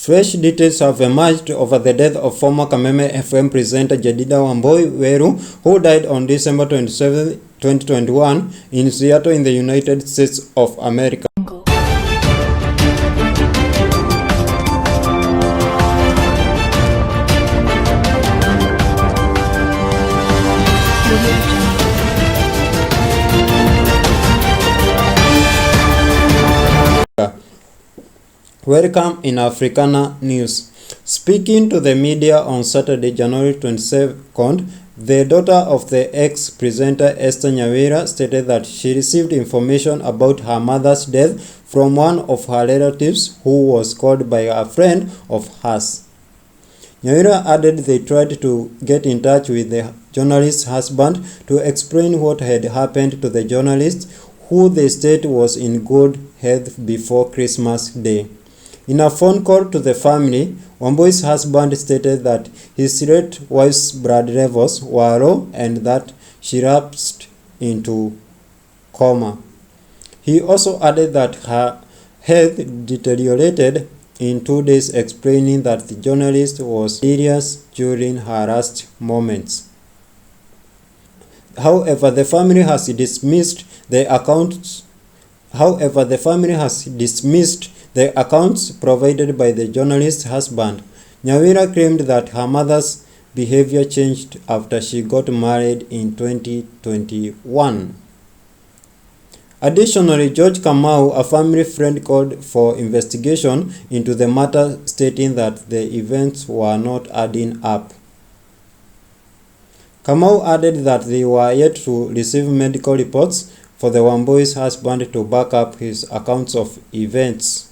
Fresh details have emerged over the death of former Kameme FM presenter Jedidah Wambui Weru, who died on December 27, 2021 in Seattle in the United States of America. Welcome in Africana News. Speaking to the media on Saturday, January 22nd, the daughter of the ex-presenter Esther Nyawira stated that she received information about her mother's death from one of her relatives who was called by a friend of hers. Nyawira added they tried to get in touch with the journalist's husband to explain what had happened to the journalist, who they state was in good health before Christmas Day. In a phone call to the family, Wambui's husband stated that his late wife's blood levels were low and that she lapsed into coma. He also added that her health deteriorated in 2 days, explaining that the journalist was delirious during her last moments. However, the family has dismissed the accounts provided by the journalist's husband. Nyawira claimed that her mother's behavior changed after she got married in 2021. Additionally, George Kamau, a family friend, called for investigation into the matter, stating that the events were not adding up. Kamau added that they were yet to receive medical reports for the Wambui's husband to back up his accounts of events.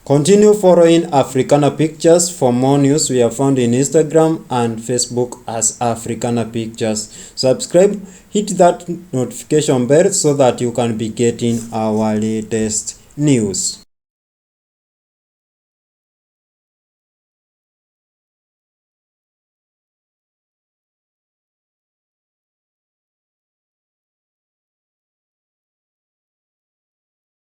Continue following Africana Pictures. For more news, we are found in Instagram and Facebook as Africana Pictures. Subscribe, hit that notification bell so that you can be getting our latest news.